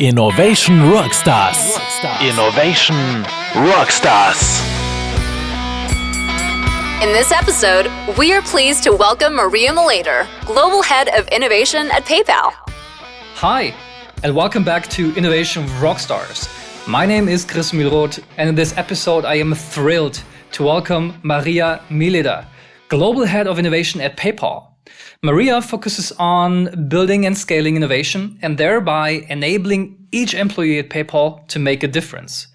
Innovation Rockstars. Innovation Rockstars. In this episode, we are pleased to welcome Maria Mlader, Global Head of Innovation at PayPal. Hi, and welcome back to Innovation Rockstars. My name is Chris Milroth, and in this episode, I am thrilled to welcome Maria Mlader, Global Head of Innovation at PayPal. Maria focuses on building and scaling innovation and thereby enabling each employee at PayPal to make a difference.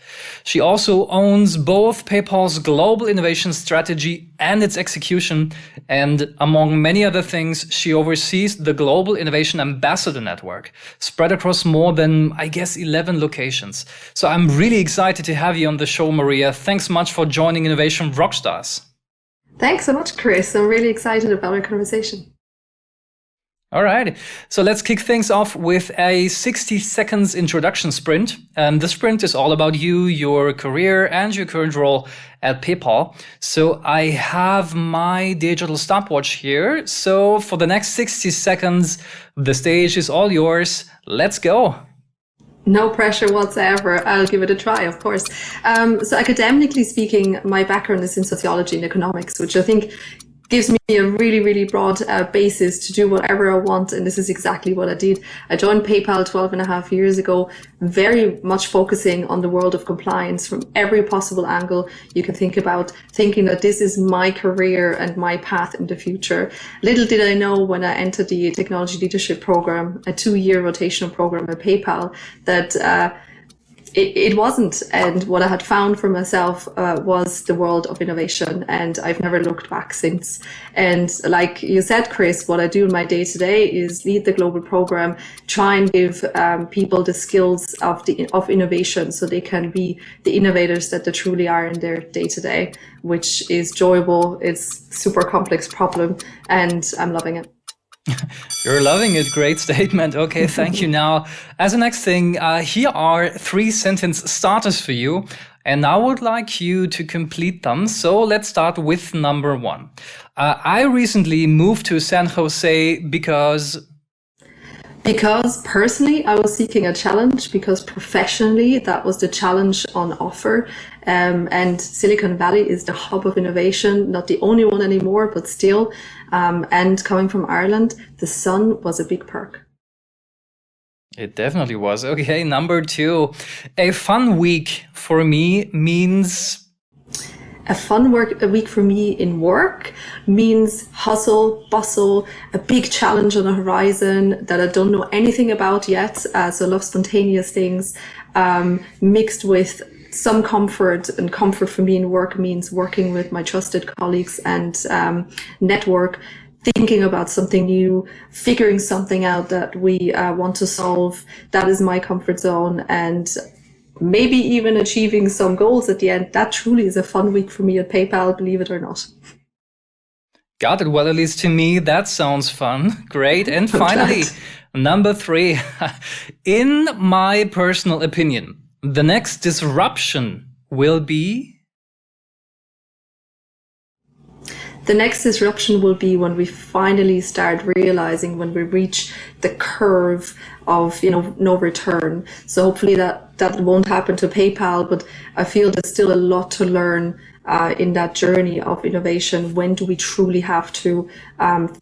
She also owns both PayPal's global innovation strategy and its execution, and among many other things, she oversees the Global Innovation Ambassador Network, spread across more than, 11 locations. So I'm really excited to have you on the show, Maria. Thanks much for joining Innovation Rockstars. Thanks so much, Chris. I'm really excited about our conversation. All right, so let's kick things off with a 60 seconds introduction sprint. The sprint is all about you, your career, and your current role at PayPal. So I have my digital stopwatch here. So for the next 60 seconds, the stage is all yours. Let's go. No pressure whatsoever. I'll give it a try, of course. So academically speaking, my background is in sociology and economics, which I think gives me a really, really broad basis to do whatever I want. And this is exactly what I did. I joined PayPal 12 and a half years ago, very much focusing on the world of compliance from every possible angle you can think about, thinking that this is my career and my path in the future. Little did I know when I entered the technology leadership program, a 2-year rotational program at PayPal, that it wasn't. And what I had found for myself was the world of innovation, and I've never looked back since. And like you said, Chris, what I do in my day to day is lead the global program, try and give people the skills of innovation so they can be the innovators that they truly are in their day to day, which is enjoyable. It's a super complex problem, and I'm loving it. You're loving it. Great statement. Okay, thank you. Now, as the next thing, here are 3 sentence starters for you, and I would like you to complete them. So let's start with number 1. I recently moved to San Jose because personally, I was seeking a challenge, because professionally, that was the challenge on offer. And Silicon Valley is the hub of innovation, not the only one anymore, but still. And coming from Ireland, the sun was a big perk. It definitely was. Okay, number 2. A fun week for me means... A fun week for me in work means hustle, bustle, a big challenge on the horizon that I don't know anything about yet. So I love spontaneous things, mixed with some comfort. And comfort for me in work means working with my trusted colleagues and network, thinking about something new, figuring something out that we want to solve. That is my comfort zone. And maybe even achieving some goals at the end. That truly is a fun week for me at PayPal, believe it or not. Got it. Well, at least to me, that sounds fun. Great. And finally, number 3. In my personal opinion, the next disruption will be... The next disruption will be when we finally start realizing, when we reach the curve of, no return. So hopefully that won't happen to PayPal, but I feel there's still a lot to learn in that journey of innovation. When do we truly have to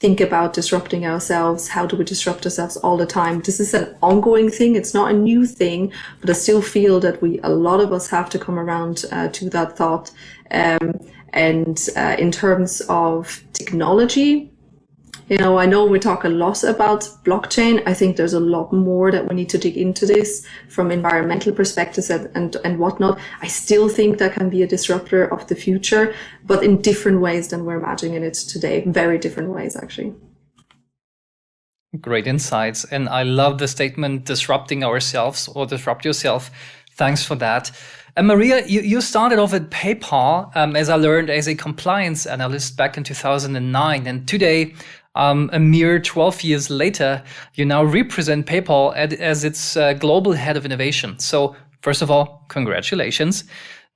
think about disrupting ourselves? How do we disrupt ourselves all the time? This is an ongoing thing. It's not a new thing, but I still feel that a lot of us have to come around to that thought. And in terms of technology, I know we talk a lot about blockchain. I think there's a lot more that we need to dig into this from environmental perspectives and whatnot. I still think that can be a disruptor of the future, but in different ways than we're imagining it today. Very different ways, actually. Great insights. And I love the statement, disrupting ourselves or disrupt yourself. Thanks for that. And Maria, you started off at PayPal, as I learned, as a compliance analyst back in 2009. And today, a mere 12 years later, you now represent PayPal as its global head of innovation. So first of all, congratulations.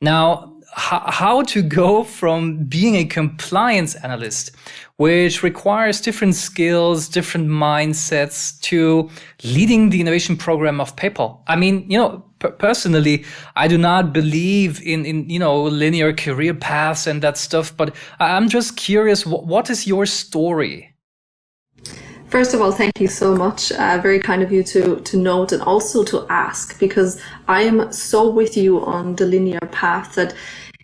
Now, how to go from being a compliance analyst, which requires different skills, different mindsets, to leading the innovation program of PayPal. I mean, personally, I do not believe in linear career paths and that stuff, but I'm just curious, what is your story? First of all, thank you so much. Very kind of you to note and also to ask, because I am so with you on the linear path that,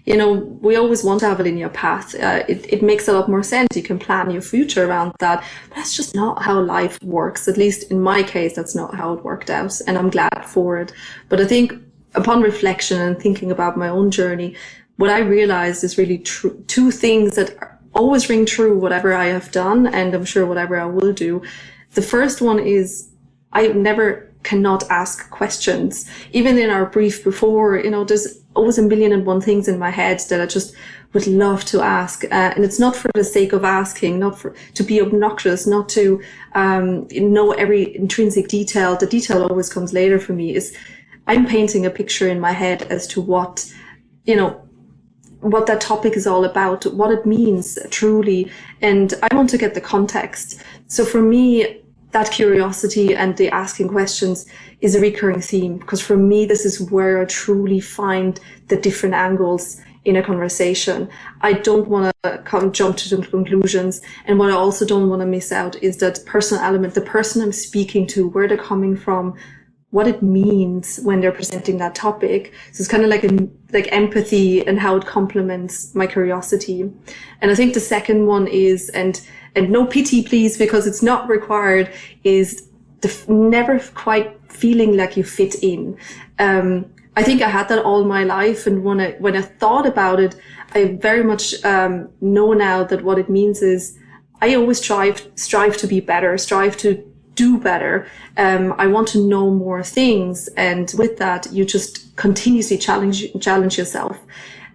we always want to have a linear path. It makes a lot more sense. You can plan your future around that. But that's just not how life works. At least in my case, that's not how it worked out. And I'm glad for it. But I think upon reflection and thinking about my own journey, what I realized is really two things that always ring true, whatever I have done, and I'm sure whatever I will do. The first one is I cannot ask questions. Even in our brief before, there's always a million and one things in my head that I just would love to ask. And it's not for the sake of asking, not to be obnoxious, not to know every intrinsic detail. The detail always comes later for me. Is I'm painting a picture in my head as to what that topic is all about, what it means truly, and I want to get the context. So for me, that curiosity and the asking questions is a recurring theme, because for me, this is where I truly find the different angles in a conversation. I don't want to jump to conclusions, and what I also don't want to miss out is that personal element, the person I'm speaking to, where they're coming from, what it means when they're presenting that topic. So it's kind of like empathy and how it complements my curiosity. And I think the second one is, and no pity please, because it's not required, is the never quite feeling like you fit in. I think I had that all my life. And when I thought about it, I very much know now that what it means is I always strive to be better, strive to do better. I want to know more things. And with that, you just continuously challenge yourself.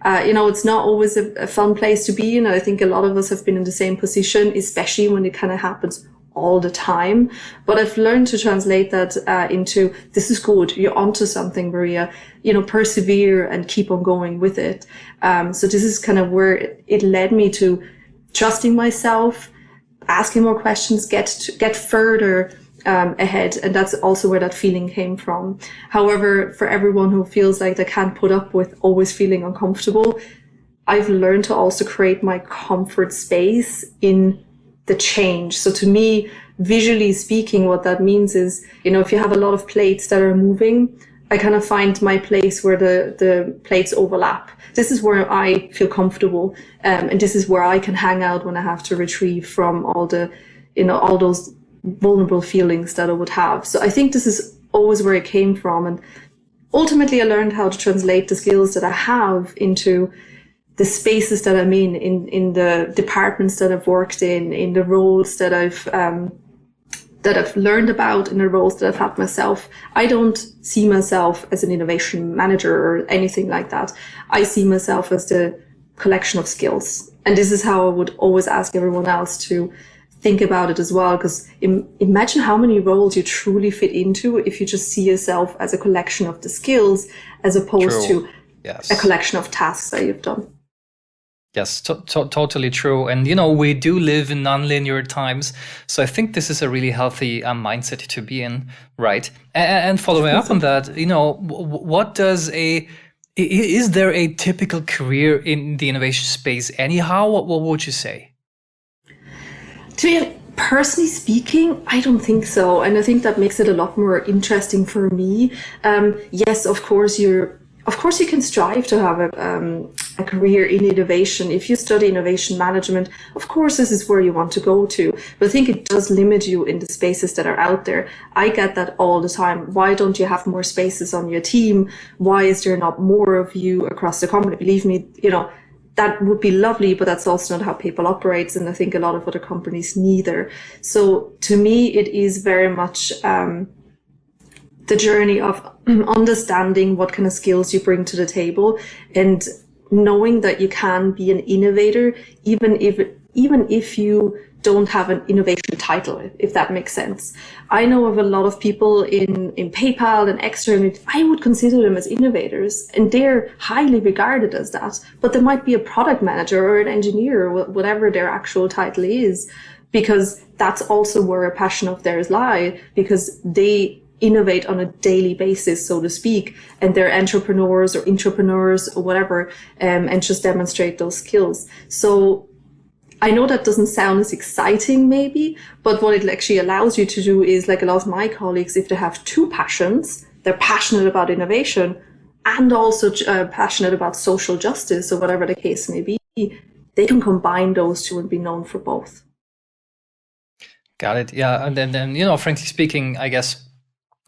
It's not always a fun place to be in. I think a lot of us have been in the same position, especially when it kind of happens all the time. But I've learned to translate that into, this is good. You're onto something, Maria. Persevere and keep on going with it. So this is kind of where it led me to trusting myself, asking more questions, get further ahead. And that's also where that feeling came from. However, for everyone who feels like they can't put up with always feeling uncomfortable, I've learned to also create my comfort space in the change. So to me, visually speaking, what that means is, if you have a lot of plates that are moving, I kind of find my place where the plates overlap. This is where I feel comfortable. And this is where I can hang out when I have to retrieve from all those vulnerable feelings that I would have. So I think this is always where it came from. And ultimately, I learned how to translate the skills that I have into the spaces that I'm in the departments that I've worked in the roles that I've learned about, in the roles that I've had myself. I don't see myself as an innovation manager or anything like that. I see myself as the collection of skills. And this is how I would always ask everyone else to think about it as well, because imagine how many roles you truly fit into if you just see yourself as a collection of the skills as opposed to a collection of tasks that you've done. Yes, totally true. And, we do live in nonlinear times. So I think this is a really healthy mindset to be in, right? And following up on that, is there a typical career in the innovation space anyhow? What would you say? To me, personally speaking, I don't think so. And I think that makes it a lot more interesting for me. Yes, of course, you can strive to have a career in innovation. If you study innovation management, of course, this is where you want to go to. But I think it does limit you in the spaces that are out there. I get that all the time. Why don't you have more spaces on your team? Why is there not more of you across the company? Believe me, that would be lovely, but that's also not how PayPal operates. And I think a lot of other companies neither. So to me, it is very much the journey of understanding what kind of skills you bring to the table and knowing that you can be an innovator, even if you don't have an innovation title, if that makes sense. I know of a lot of people in PayPal and externally, I would consider them as innovators, and they're highly regarded as that. But there might be a product manager or an engineer or whatever their actual title is, because that's also where a passion of theirs lie, because they innovate on a daily basis, so to speak, and they're entrepreneurs or intrapreneurs or whatever, and just demonstrate those skills. So I know that doesn't sound as exciting maybe, but what it actually allows you to do is, like a lot of my colleagues, if they have two passions, they're passionate about innovation and also passionate about social justice or whatever the case may be, they can combine those two and be known for both. Got it. Yeah. And then frankly speaking, I guess,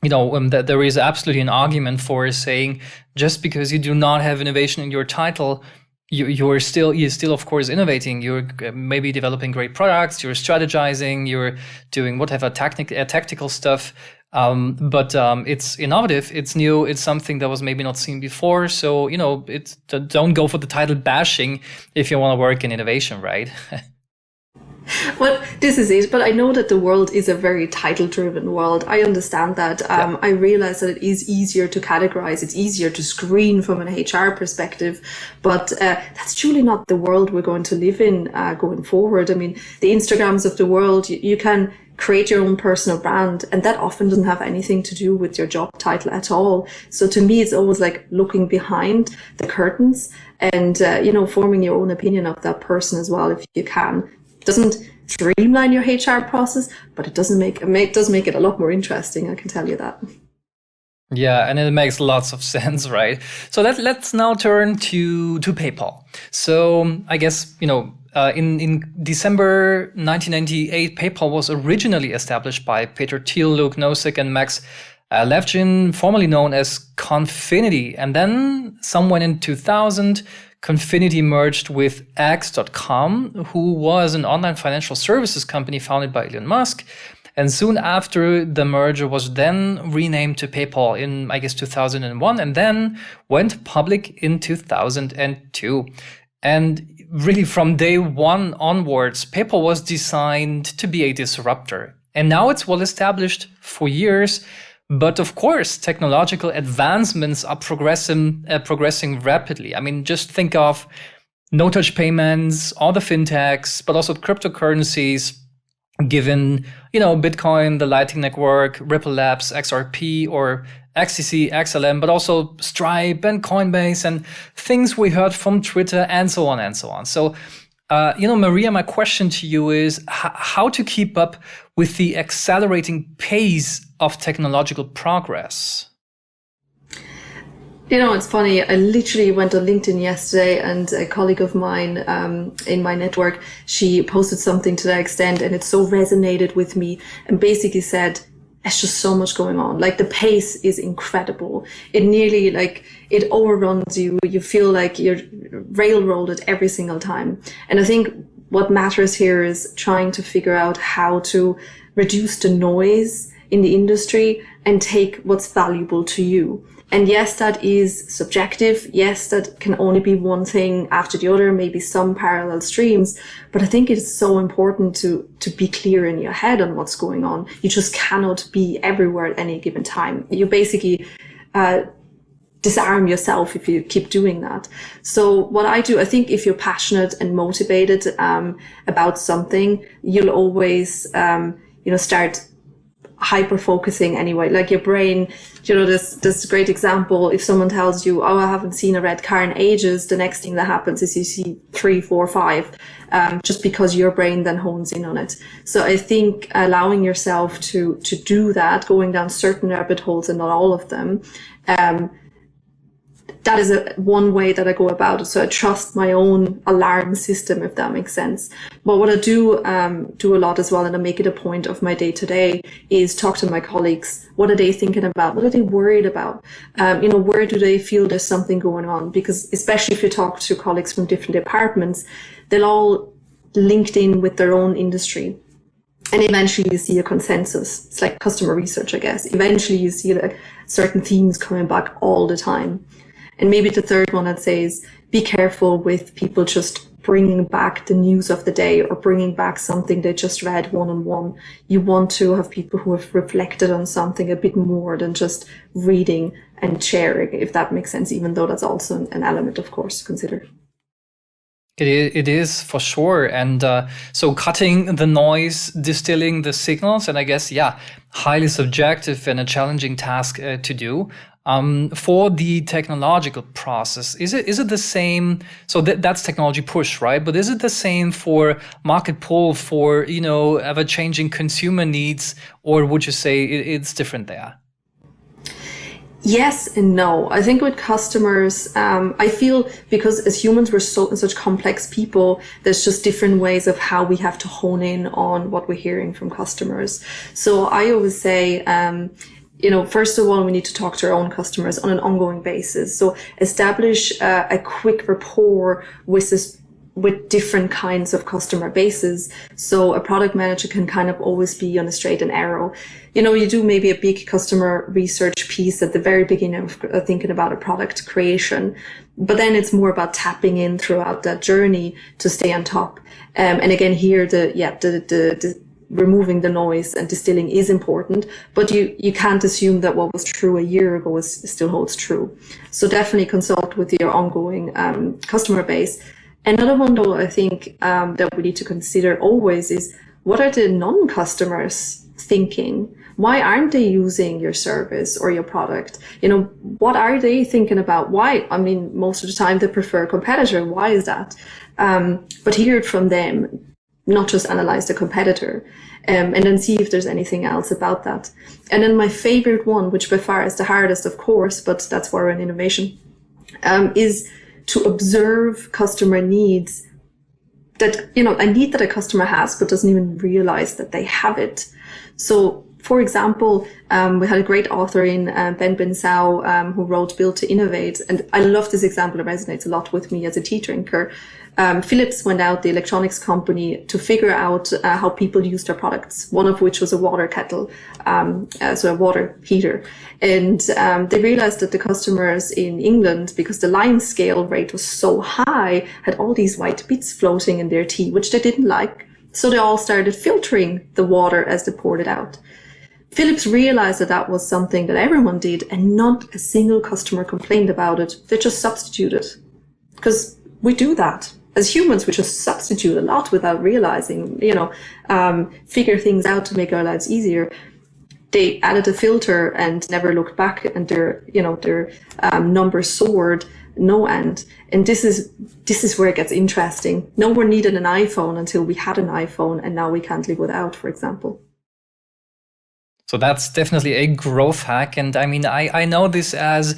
that there is absolutely an argument for saying just because you do not have innovation in your title, you're still of course innovating. You're maybe developing great products. You're strategizing. You're doing whatever tactical stuff. But it's innovative. It's new. It's something that was maybe not seen before. So don't go for the title bashing if you want to work in innovation, right? Well, this is it. But I know that the world is a very title-driven world. I understand that. I realize that it is easier to categorize. It's easier to screen from an HR perspective. But that's truly not the world we're going to live in going forward. I mean, the Instagrams of the world, you can create your own personal brand, and that often doesn't have anything to do with your job title at all. So to me, it's always like looking behind the curtains and, forming your own opinion of that person as well, if you can. Doesn't streamline your HR process, but it does make it a lot more interesting. I can tell you that. Yeah, and it makes lots of sense, right? So let's now turn to PayPal. So I guess in December 1998, PayPal was originally established by Peter Thiel, Luke Nosek, and Max Levchin, formerly known as Confinity, and then somewhere in 2000. Confinity merged with X.com, who was an online financial services company founded by Elon Musk. And soon after, the merger was then renamed to PayPal in, I guess, 2001, and then went public in 2002. And really from day one onwards, PayPal was designed to be a disruptor. And now it's well established for years. But of course, technological advancements are progressing rapidly. I mean, just think of no-touch payments, all the fintechs, but also cryptocurrencies, given, Bitcoin, the Lightning Network, Ripple Labs, XRP, or XTC, XLM, but also Stripe and Coinbase and things we heard from Twitter and so on and so on. So, Maria, my question to you is how to keep up with the accelerating pace of technological progress? It's funny. I literally went on LinkedIn yesterday, and a colleague of mine in my network, she posted something to that extent, and it so resonated with me, and basically said, there's just so much going on. Like, the pace is incredible. It nearly, it overruns you. You feel like you're railroaded every single time. And I think what matters here is trying to figure out how to reduce the noise in the industry and take what's valuable to you. And yes, that is subjective. Yes, that can only be one thing after the other, maybe some parallel streams. But I think it's so important to be clear in your head on what's going on. You just cannot be everywhere at any given time. You basically disarm yourself if you keep doing that. So what I do, I think if you're passionate and motivated about something, you'll always start hyper focusing anyway. Like your brain, this great example. If someone tells you, "Oh, I haven't seen a red car in ages," the next thing that happens is you see 3, 4, 5, just because your brain then hones in on it. So I think allowing yourself to do that, going down certain rabbit holes and not all of them, that is one way that I go about it. So I trust my own alarm system, if that makes sense. But what I do a lot as well, and I make it a point of my day to day, is talk to my colleagues. What are they thinking about? What are they worried about? Where do they feel there's something going on? Because especially if you talk to colleagues from different departments, they'll all linked in with their own industry. And eventually you see a consensus. It's like customer research, I guess. Eventually you see like certain themes coming back all the time. And maybe the third one I'd say is be careful with people just bringing back the news of the day or bringing back something they just read one-on-one. You want to have people who have reflected on something a bit more than just reading and sharing, if that makes sense, even though that's also an element, of course, to consider. It is for sure. And so cutting the noise, distilling the signals, and I guess, highly subjective and a challenging task to do. For the technological process, is it the same? So that's technology push, right? But is it the same for market pull, for, ever-changing consumer needs, or would you say it's different there? Yes and no. I think with customers, I feel because as humans, we're such complex people, there's just different ways of how we have to hone in on what we're hearing from customers. So I always say, first of all, we need to talk to our own customers on an ongoing basis. So establish a quick rapport with different kinds of customer bases. So a product manager can kind of always be on a straight and arrow. You do maybe a big customer research piece at the very beginning of thinking about a product creation, but then it's more about tapping in throughout that journey to stay on top. And again, here, the removing the noise and distilling is important, but you can't assume that what was true a year ago still holds true. So definitely consult with your ongoing customer base. Another one, though, I think that we need to consider always is, what are the non-customers thinking? Why aren't they using your service or your product? What are they thinking about? Why? I mean, most of the time they prefer a competitor. Why is that? But hear it from them, not just analyze the competitor, and then see if there's anything else about that. And then my favorite one, which by far is the hardest, of course, but that's why we're in innovation, is to observe customer needs that, a need that a customer has, but doesn't even realize that they have it. So, for example, we had a great author in Ben Binsau who wrote Build to Innovate. And I love this example. It resonates a lot with me as a tea drinker. Philips went out, the electronics company, to figure out how people use their products, one of which was a water kettle, so a water heater. And they realized that the customers in England, because the lime scale rate was so high, had all these white bits floating in their tea, which they didn't like. So they all started filtering the water as they poured it out. Philips realized that that was something that everyone did, and not a single customer complained about it. They just substituted. Because we do that. As humans, we just substitute a lot without realizing, figure things out to make our lives easier. They added a filter and never looked back, and their numbers soared no end. And this is where it gets interesting. No one needed an iPhone until we had an iPhone, and now we can't live without, for example. So that's definitely a growth hack. And I mean, I know this as,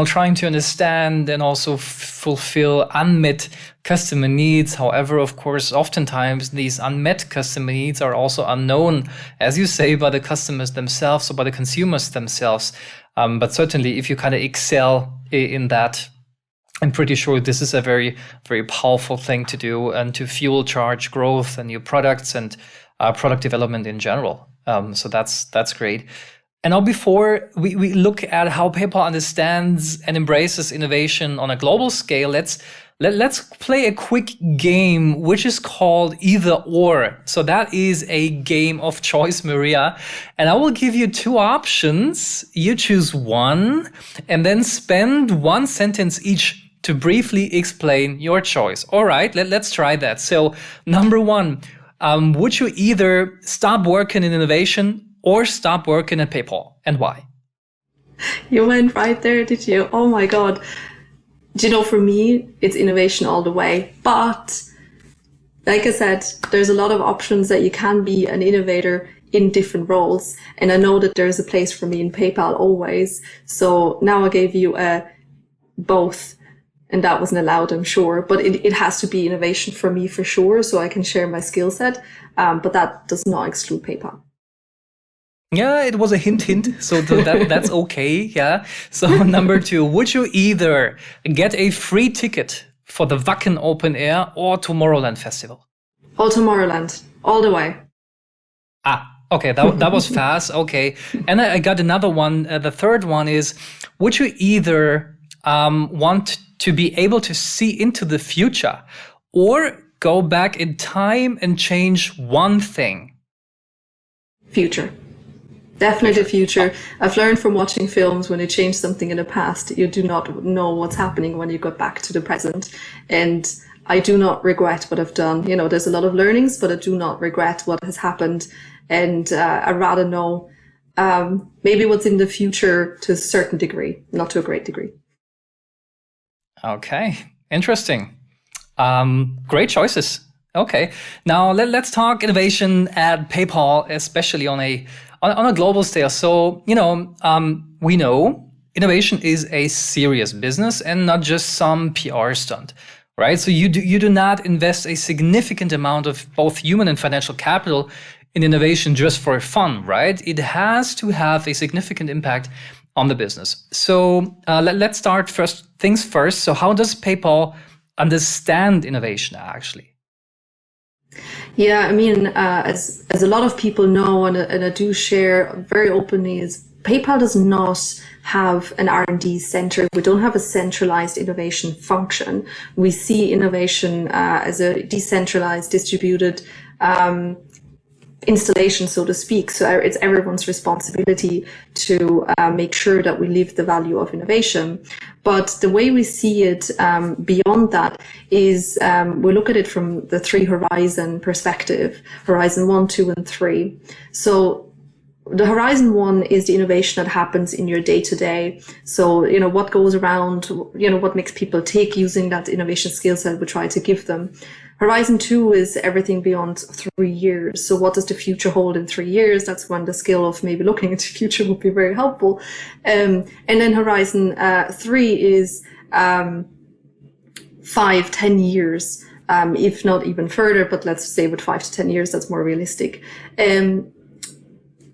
trying to understand and also fulfill unmet customer needs. However, of course, oftentimes these unmet customer needs are also unknown, as you say, by the customers themselves or by the consumers themselves. But certainly if you kind of excel in that, I'm pretty sure this is a very, very powerful thing to do and to fuel charge growth and new products and product development in general. So that's great. And now before we look at how PayPal understands and embraces innovation on a global scale, let's play a quick game, which is called Either Or. So that is a game of choice, Maria. And I will give you two options. You choose one and then spend one sentence each to briefly explain your choice. All right, let's try that. So number one, would you either stop working in innovation or stop working at PayPal, and why? You went right there, did you? Oh my God. For me, it's innovation all the way. But like I said, there's a lot of options that you can be an innovator in different roles. And I know that there's a place for me in PayPal always. So now I gave you both. And that wasn't allowed, I'm sure. But it has to be innovation for me for sure, so I can share my skill set. But that does not exclude PayPal. Yeah, it was a hint. So that's okay. Yeah. So number two, would you either get a free ticket for the Wacken Open Air or Tomorrowland Festival? All Tomorrowland, all the way. Okay, that was fast. Okay. And I got another one. The third one is, would you either want to be able to see into the future or go back in time and change one thing? Future. Definitely future. I've learned from watching films, when you change something in the past, you do not know what's happening when you go back to the present. And I do not regret what I've done. You know, there's a lot of learnings, but I do not regret what has happened. And I'd rather know maybe what's in the future to a certain degree, not to a great degree. Okay, interesting. Great choices. Okay, now let's talk innovation at PayPal, especially on a global scale. So, we know innovation is a serious business and not just some PR stunt, right? So you do not invest a significant amount of both human and financial capital in innovation just for fun, right? It has to have a significant impact on the business. So let's start first things first. So how does PayPal understand innovation actually? Yeah, I mean, as a lot of people know, and I do share very openly, is PayPal does not have an R&D center. We don't have a centralized innovation function. We see innovation as a decentralized, distributed installation, so to speak. So it's everyone's responsibility to make sure that we live the value of innovation. But the way we see it beyond that is we look at it from the 3 horizon perspective, horizon 1, 2, and 3. So the horizon 1 is the innovation that happens in your day to day. So, what goes around, what makes people tick using that innovation skill set we try to give them. Horizon 2 is everything beyond 3 years. So what does the future hold in 3 years? That's when the skill of maybe looking at the future would be very helpful. And then horizon 3 is 5, 10 years, if not even further, but let's say with 5 to 10 years, that's more realistic.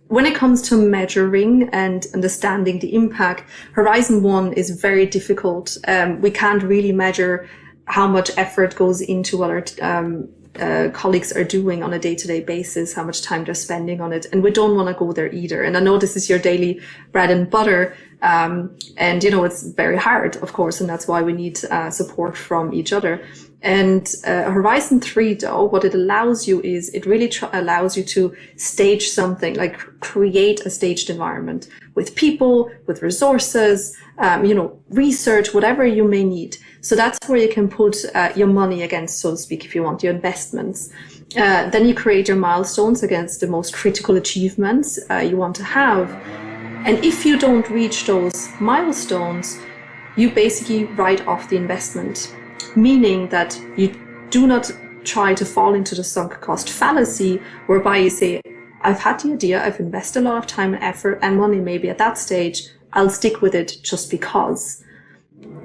When it comes to measuring and understanding the impact, horizon 1 is very difficult. We can't really measure how much effort goes into what our colleagues are doing on a day-to-day basis, how much time they're spending on it. And we don't want to go there either. And I know this is your daily bread and butter. And, it's very hard, of course, and that's why we need support from each other. And Horizon 3, though, what it allows you is it really allows you to stage something, like create a staged environment with people, with resources, research, whatever you may need. So that's where you can put your money against, so to speak, if you want, your investments. Then you create your milestones against the most critical achievements you want to have. And if you don't reach those milestones, you basically write off the investment, meaning that you do not try to fall into the sunk cost fallacy, whereby you say, I've had the idea, I've invested a lot of time and effort and money maybe at that stage, I'll stick with it just because.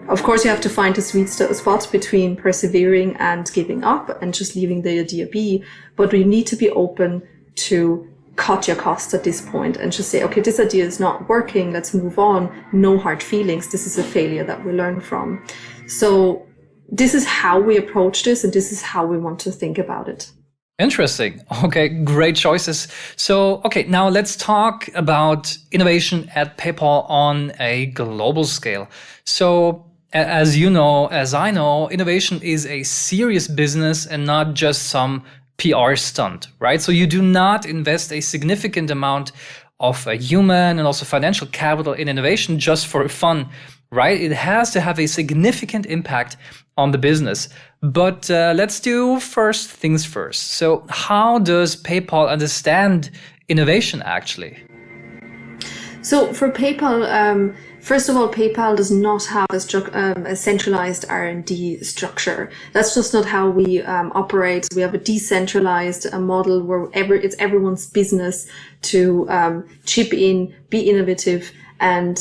Of course, you have to find a sweet spot between persevering and giving up and just leaving the idea be, but we need to be open to cut your costs at this point and just say, okay, this idea is not working, let's move on, no hard feelings, this is a failure that we learn from. So this is how we approach this, and this is how we want to think about it. Interesting. Okay, great choices. So, okay, now let's talk about innovation at PayPal on a global scale. So, as you know, as I know, innovation is a serious business and not just some PR stunt, right? So you do not invest a significant amount of human and also financial capital in innovation just for fun, right? It has to have a significant impact on the business. But let's do first things first. So how does PayPal understand innovation actually? So for PayPal, first of all, PayPal does not have a centralized R&D structure. That's just not how we operate. We have a decentralized model where it's everyone's business to chip in, be innovative, and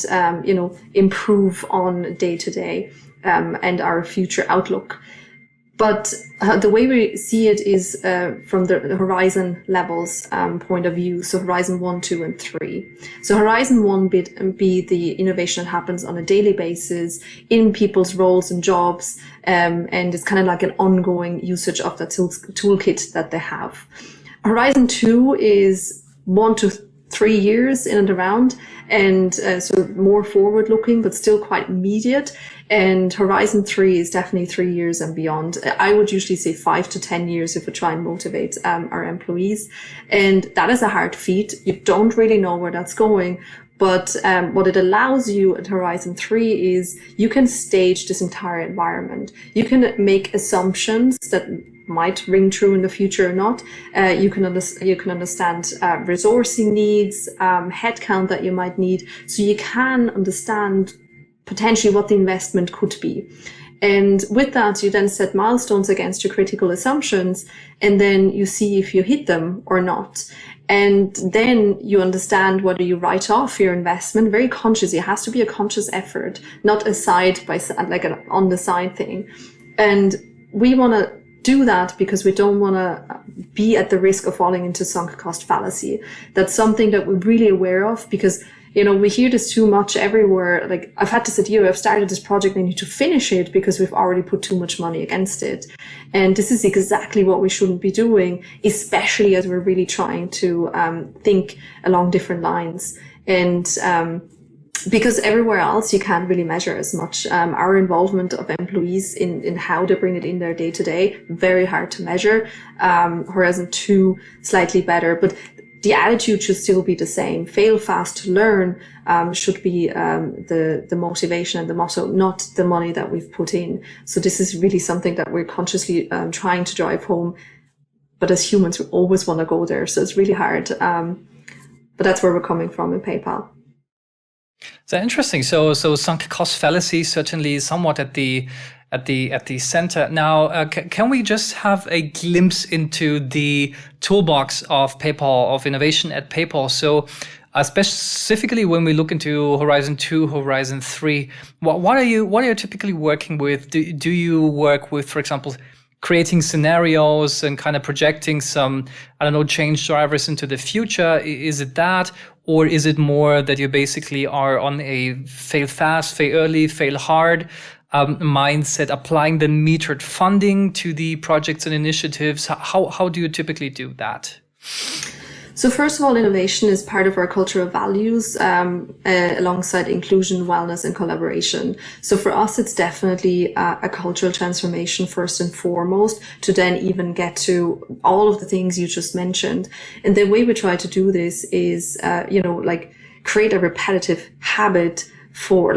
improve on day to day and our future outlook. But the way we see it is from the horizon levels point of view. So horizon 1, 2, and 3. So horizon 1 be the innovation that happens on a daily basis in people's roles and jobs. And it's kind of like an ongoing usage of that toolkit that they have. Horizon 2 is 1 to 3 years in and around, and so more forward looking, but still quite immediate. And Horizon 3 is definitely 3 years and beyond. I would usually say 5 to 10 years if we try and motivate our employees. And that is a hard feat. You don't really know where that's going. But what it allows you at Horizon 3 is you can stage this entire environment. You can make assumptions that might ring true in the future or not. You can understand resourcing needs, headcount that you might need. So you can understand potentially what the investment could be. And with that, you then set milestones against your critical assumptions, and then you see if you hit them or not. And then you understand whether you write off your investment. Very conscious. It has to be a conscious effort, not a side by side, like an on the side thing. And we want to do that because we don't want to be at the risk of falling into sunk cost fallacy. That's something that we're really aware of, because we hear this too much everywhere. Like, I've had to say to you, I've started this project and I need to finish it because we've already put too much money against it. And this is exactly what we shouldn't be doing, especially as we're really trying to think along different lines. And because everywhere else you can't really measure as much. Our involvement of employees in how they bring it in their day to day, very hard to measure. Horizon 2, slightly better. But the attitude should still be the same. Fail fast to learn should be the motivation and the motto, not the money that we've put in. So this is really something that we're consciously trying to drive home. But as humans, we always want to go there. So it's really hard. But that's where we're coming from in PayPal. So interesting. So sunk cost fallacy certainly is somewhat at the center. Now, can we just have a glimpse into the toolbox of PayPal, of innovation at PayPal? So specifically when we look into Horizon 2, Horizon 3, what are you typically working with? Do you work with, for example, creating scenarios and kind of projecting some, change drivers into the future? Is it that? Or is it more that you basically are on a fail fast, fail early, fail hard mindset, applying the metered funding to the projects and initiatives? How do you typically do that? So first of all, innovation is part of our cultural values, alongside inclusion, wellness, and collaboration. So for us, it's definitely a cultural transformation first and foremost, to then even get to all of the things you just mentioned. And the way we try to do this is, create a repetitive habit for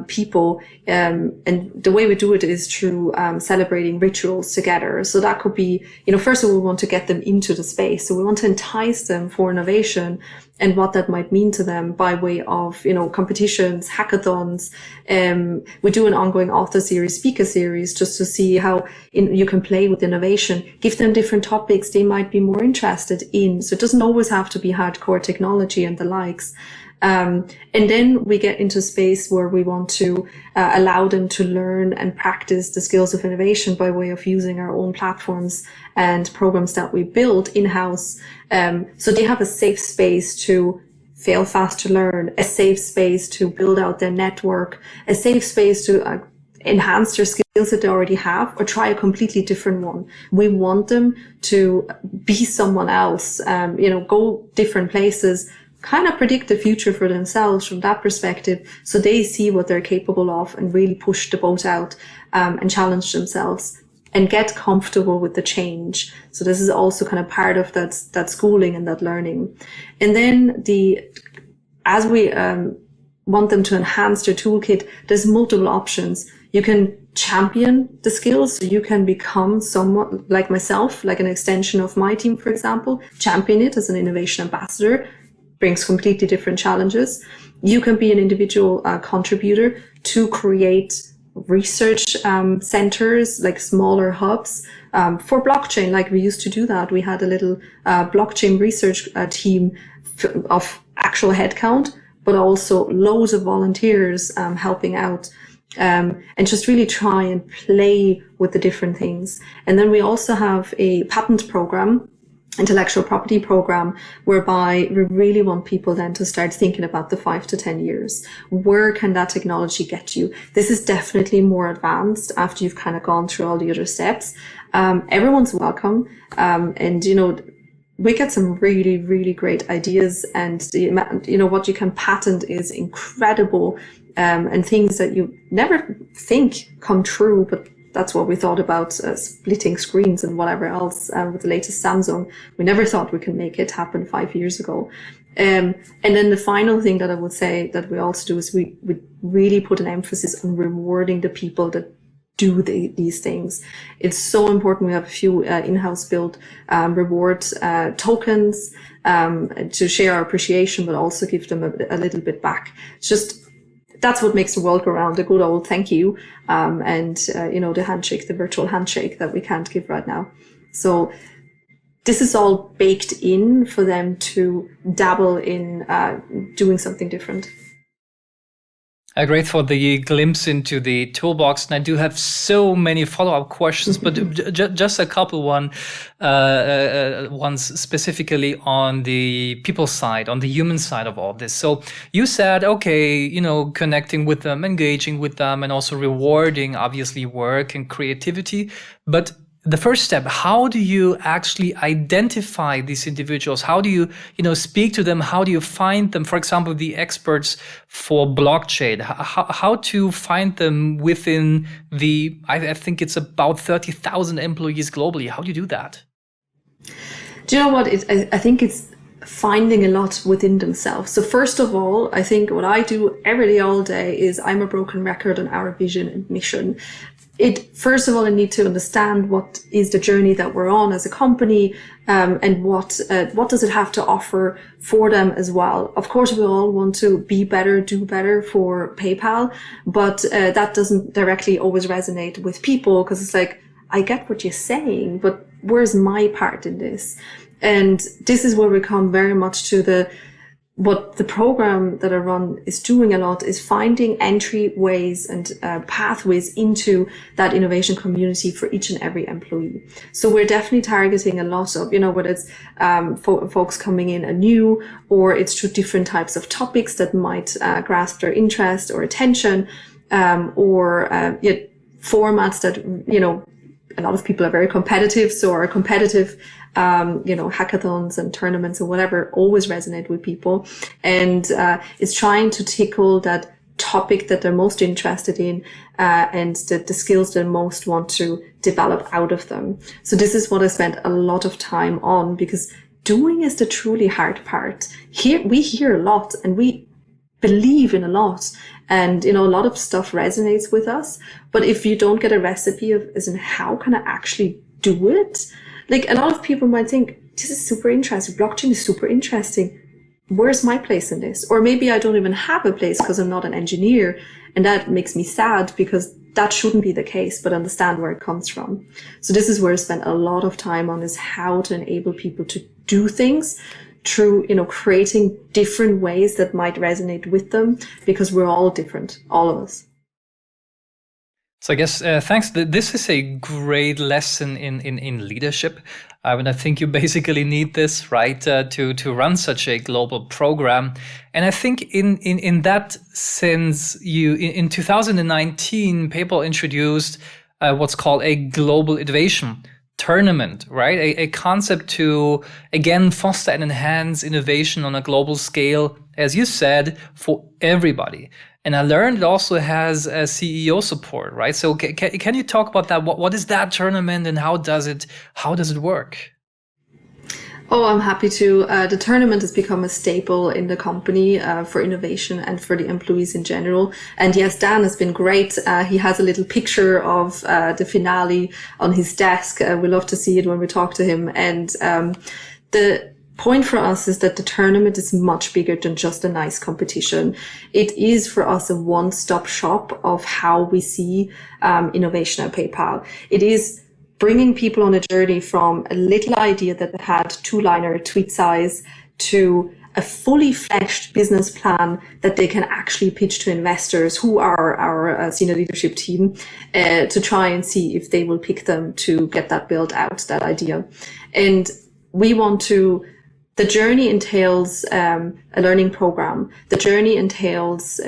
people. And the way we do it is through celebrating rituals together. So that could be, first of all, we want to get them into the space. So we want to entice them for innovation and what that might mean to them by way of, competitions, hackathons. We do an ongoing author series, speaker series, just to see how you can play with innovation, give them different topics they might be more interested in. So it doesn't always have to be hardcore technology and the likes. And then we get into space where we want to allow them to learn and practice the skills of innovation by way of using our own platforms and programs that we build in-house. So they have a safe space to fail fast to learn, a safe space to build out their network, a safe space to enhance their skills that they already have, or try a completely different one. We want them to be someone else, go different places, kind of predict the future for themselves from that perspective, so they see what they're capable of and really push the boat out and challenge themselves and get comfortable with the change. So this is also kind of part of that schooling and that learning. And then as we want them to enhance their toolkit, there's multiple options. You can champion the skills, so you can become somewhat like myself, like an extension of my team, for example, champion it as an innovation ambassador. Brings completely different challenges. You can be an individual contributor to create research centers, like smaller hubs for blockchain. Like we used to do that. We had a little blockchain research team of actual headcount, but also loads of volunteers helping out. And just really try and play with the different things. And then we also have a patent program, intellectual property program, whereby we really want people then to start thinking about the 5 to 10 years. Where can that technology get you? This is definitely more advanced after you've kind of gone through all the other steps. Everyone's welcome. And, we get some really, really great ideas, and what you can patent is incredible, and things that you never think come true, but that's what we thought about splitting screens and whatever else with the latest Samsung. We never thought we can make it happen 5 years ago. And then the final thing that I would say that we also do is we really put an emphasis on rewarding the people that do these things. It's so important. We have a few in-house built reward tokens to share our appreciation, but also give them a little bit back. It's just, that's what makes the world go round, a good old thank you, and the handshake, the virtual handshake that we can't give right now. So this is all baked in for them to dabble in doing something different. Great for the glimpse into the toolbox, and I do have so many follow-up questions, but just a couple ones specifically on the people side, on the human side of all this. So you said, okay, connecting with them, engaging with them, and also rewarding obviously work and creativity, but the first step, how do you actually identify these individuals? How do you, speak to them? How do you find them? For example, the experts for blockchain, how to find them within I think it's about 30,000 employees globally. How do you do that? Do you know what? I think it's finding a lot within themselves. So first of all, I think what I do every day, all day, is I'm a broken record on our vision and mission. First of all, I need to understand what is the journey that we're on as a company, and what does it have to offer for them as well. Of course, we all want to be better, do better for PayPal, but that doesn't directly always resonate with people, because it's like, I get what you're saying, but where's my part in this? And this is where we come very much to what the program that I run is doing a lot, is finding entryways and pathways into that innovation community for each and every employee. So we're definitely targeting a lot of, whether it's folks coming in anew, or it's through different types of topics that might grasp their interest or attention, or formats that, a lot of people are very competitive, so our competitive hackathons and tournaments or whatever always resonate with people, and it's trying to tickle that topic that they're most interested in, and the skills they most want to develop out of them. So this is what I spent a lot of time on, because doing is the truly hard part. Here we hear a lot and we believe in a lot, and a lot of stuff resonates with us, but if you don't get a recipe of as in how can I actually do it, like a lot of people might think this is super interesting, blockchain is super interesting, where's my place in this? Or maybe I don't even have a place because I'm not an engineer, and that makes me sad, because that shouldn't be the case, but understand where it comes from. So this is where I spent a lot of time on, is how to enable people to do things through, creating different ways that might resonate with them, because we're all different, all of us. So I guess, thanks. This is a great lesson in leadership. And I think you basically need this, right, to run such a global program. And I think in that sense, in 2019, PayPal introduced what's called a global innovation tournament, right? A concept to, again, foster and enhance innovation on a global scale, as you said, for everybody. And I learned it also has a CEO support, right? So can you talk about that? What is that tournament, and how does it work? Oh, I'm happy to. The tournament has become a staple in the company for innovation and for the employees in general. And yes, Dan has been great. He has a little picture of the finale on his desk. We love to see it when we talk to him. And the point for us is that the tournament is much bigger than just a nice competition. It is for us a one-stop shop of how we see innovation at PayPal. It is bringing people on a journey from a little idea that had two-liner tweet size to a fully fleshed business plan that they can actually pitch to investors, who are our senior leadership team, to try and see if they will pick them to get that built out, that idea. And we want to, the journey entails a learning program. The journey entails,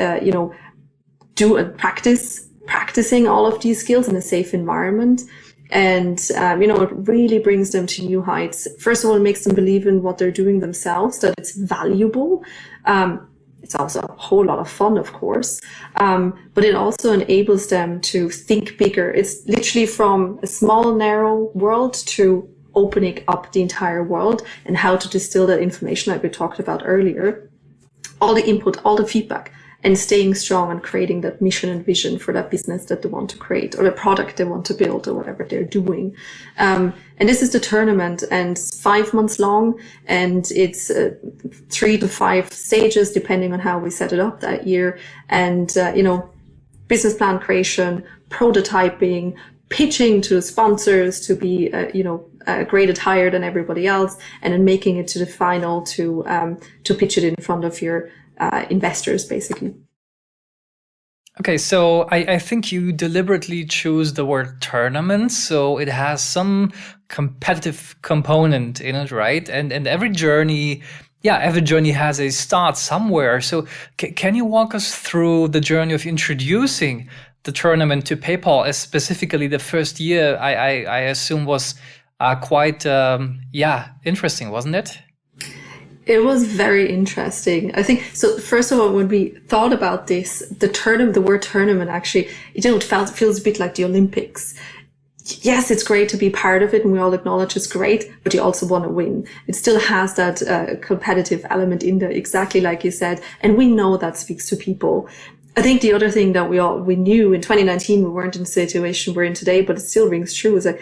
practicing all of these skills in a safe environment. And, it really brings them to new heights. First of all, it makes them believe in what they're doing themselves, that it's valuable. It's also a whole lot of fun, of course. But it also enables them to think bigger. It's literally from a small, narrow world to opening up the entire world, and how to distill that information like we talked about earlier. All the input, all the feedback, and staying strong and creating that mission and vision for that business that they want to create, or the product they want to build, or whatever they're doing. And this is the tournament, and it's 5 months long, and it's 3 to 5 stages, depending on how we set it up that year. And, business plan creation, prototyping, pitching to sponsors to be, graded higher than everybody else, and then making it to the final to pitch it in front of your investors, basically. Okay, so I think you deliberately choose the word tournament, so it has some competitive component in it, right? And every journey has a start somewhere. So can you walk us through the journey of introducing the tournament to PayPal, as specifically the first year, I assume was quite interesting, wasn't it? It was very interesting. I think so. First of all, when we thought about this, the word tournament actually, feels a bit like the Olympics. Yes, it's great to be part of it, and we all acknowledge it's great, but you also want to win. It still has that competitive element in there, exactly like you said, and we know that speaks to people. I think the other thing that we knew in 2019, we weren't in the situation we're in today, but it still rings true, is that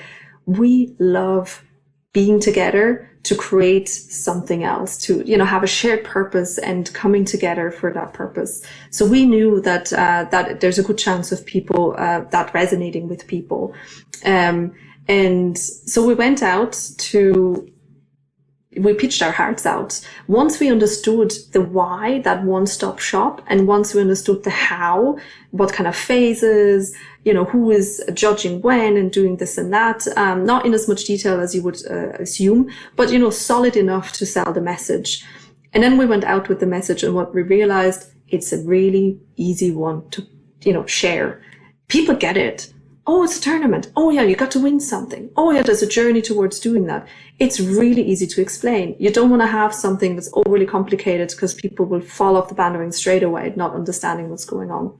we love being together to create something else, to, have a shared purpose and coming together for that purpose. So we knew that there's a good chance of people, that resonating with people. And so we went out we pitched our hearts out. Once we understood the why, that one-stop shop, and once we understood the how, what kind of phases, who is judging when and doing this and that, not in as much detail as you would assume, but, solid enough to sell the message. And then we went out with the message, and what we realized, it's a really easy one to, share. People get it. Oh, it's a tournament. Oh yeah, you got to win something. Oh yeah, there's a journey towards doing that. It's really easy to explain. You don't want to have something that's overly complicated, because people will fall off the bandwagon straight away, not understanding what's going on.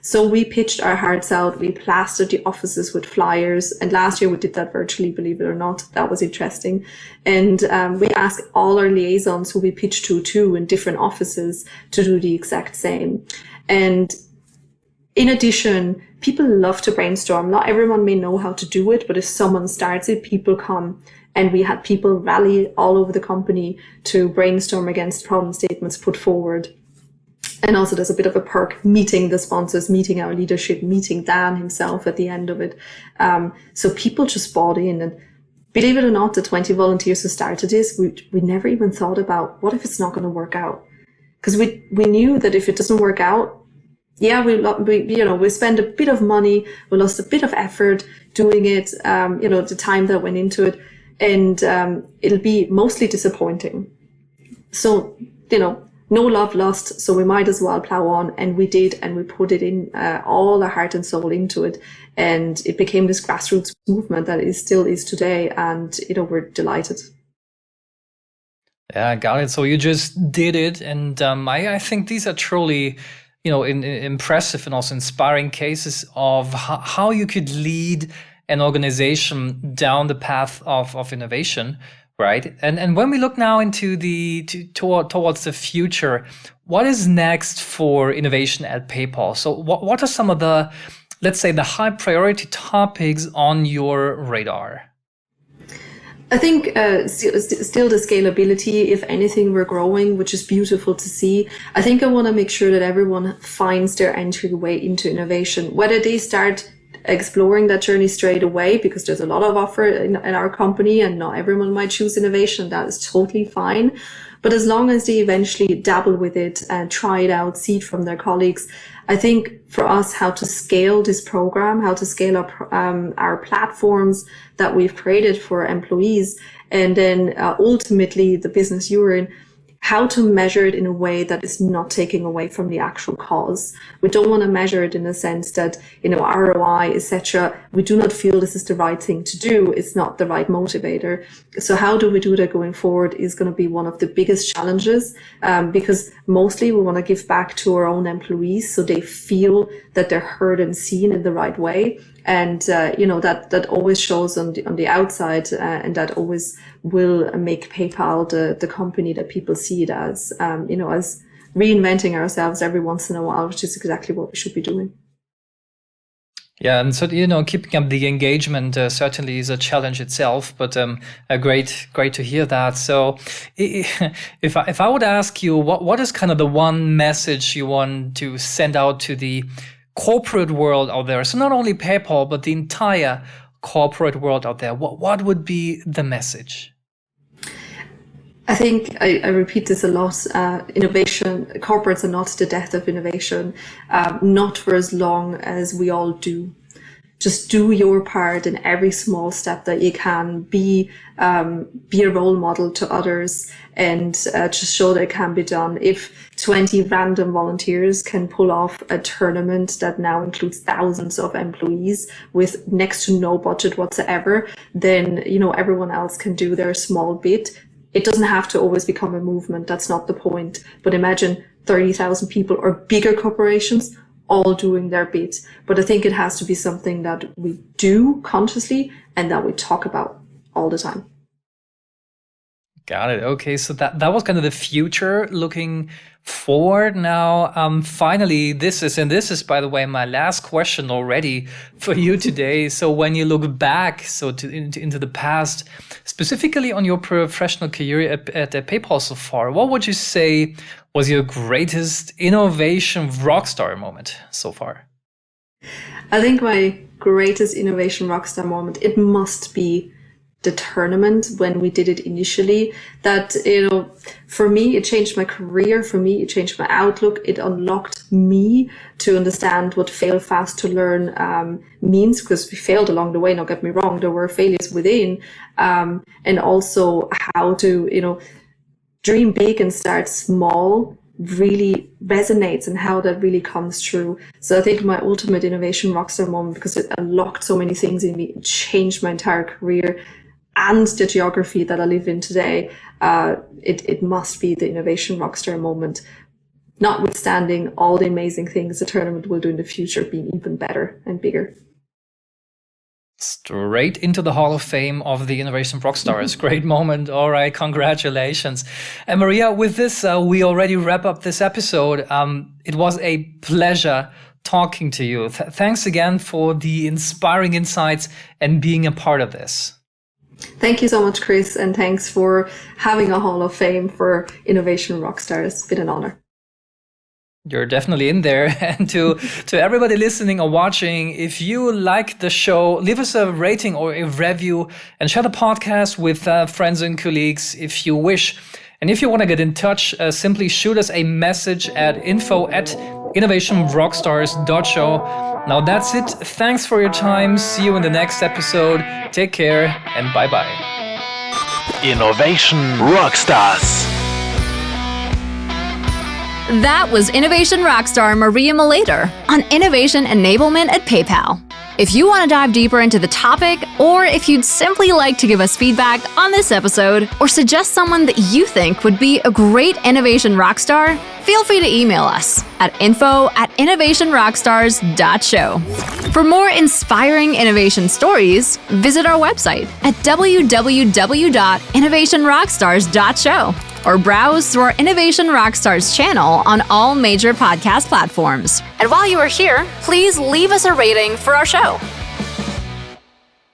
So we pitched our hearts out. We plastered the offices with flyers. And last year we did that virtually, believe it or not. That was interesting. And we asked all our liaisons who we pitched to too in different offices to do the exact same. And in addition, people love to brainstorm. Not everyone may know how to do it, but if someone starts it, people come. And we had people rally all over the company to brainstorm against problem statements put forward. And also there's a bit of a perk, meeting the sponsors, meeting our leadership, meeting Dan himself at the end of it. So people just bought in. And believe it or not, the 20 volunteers who started this, we never even thought about, what if it's not going to work out? Because we knew that if it doesn't work out, we spend a bit of money, we lost a bit of effort doing it, the time that went into it, and it'll be mostly disappointing. So, no love lost, so we might as well plow on, and we did, and we put it in all our heart and soul into it, and it became this grassroots movement that it still is today, and we're delighted. Yeah, got it. So you just did it, and I think these are truly impressive and also inspiring cases of how you could lead an organization down the path of innovation, right? And when we look now into towards the future, what is next for innovation at PayPal? So what are some of the, let's say, the high priority topics on your radar? I think still the scalability, if anything, we're growing, which is beautiful to see. I think I want to make sure that everyone finds their entryway into innovation, whether they start exploring that journey straight away, because there's a lot of offer in our company and not everyone might choose innovation. That is totally fine. But as long as they eventually dabble with it and try it out, see it from their colleagues, I think for us, how to scale this program, how to scale up our platforms that we've created for employees, and then ultimately the business you're in, how to measure it in a way that is not taking away from the actual cause. We don't want to measure it in a sense that, ROI, etc. We do not feel this is the right thing to do. It's not the right motivator. So how do we do that going forward is going to be one of the biggest challenges, because mostly we want to give back to our own employees so they feel that they're heard and seen in the right way. And, that always shows on the outside, and that always will make PayPal the company that people see it as, as reinventing ourselves every once in a while, which is exactly what we should be doing. Yeah, and so, keeping up the engagement certainly is a challenge itself, but great to hear that. So if I would ask you, what is kind of the one message you want to send out to the corporate world out there? So not only PayPal, but the entire corporate world out there. What would be the message? I think I repeat this a lot. Innovation, corporates are not the death of innovation, not for as long as we all do. Just do your part in every small step that you can. Be a role model to others, and just show that it can be done. If 20 random volunteers can pull off a tournament that now includes thousands of employees with next to no budget whatsoever, then everyone else can do their small bit. It doesn't have to always become a movement. That's not the point. But imagine 30,000 people or bigger corporations all doing their bit. But I think it has to be something that we do consciously and that we talk about all the time. Got it. Okay, so that was kind of the future looking forward. Now, finally, this is, by the way, my last question already for you today. So when you look back into the past, specifically on your professional career at PayPal so far, what would you say was your greatest innovation rockstar moment so far? I think my greatest innovation rockstar moment, it must be the tournament when we did it initially. That, for me, it changed my career. For me, it changed my outlook. It unlocked me to understand what fail fast to learn means, because we failed along the way. Don't get me wrong, there were failures within, and also how to, dream big and start small really resonates, and how that really comes true. So I think my ultimate innovation rockstar moment, because it unlocked so many things in me, it changed my entire career and the geography that I live in today, it must be the innovation rockstar moment, notwithstanding all the amazing things the tournament will do in the future, being even better and bigger. Straight into the Hall of Fame of the Innovation Rockstars. Great moment. All right, congratulations. And Maria, with this, we already wrap up this episode. It was a pleasure talking to you. Thanks again for the inspiring insights and being a part of this. Thank you so much, Chris, and thanks for having a Hall of Fame for Innovation Rockstars. It's been an honor. You're definitely in there. And to everybody listening or watching, if you like the show, leave us a rating or a review and share the podcast with friends and colleagues if you wish. And if you want to get in touch, simply shoot us a message at info@innovationrockstars.show. Now that's it. Thanks for your time. See you in the next episode. Take care and bye-bye. Innovation Rockstars. That was Innovation Rockstar Maria Malader on Innovation Enablement at PayPal. If you want to dive deeper into the topic, or if you'd simply like to give us feedback on this episode, or suggest someone that you think would be a great innovation rockstar, feel free to email us at info@innovationrockstars.show. For more inspiring innovation stories, visit our website at www.innovationrockstars.show. or browse through our Innovation Rockstars channel on all major podcast platforms. And while you are here, please leave us a rating for our show.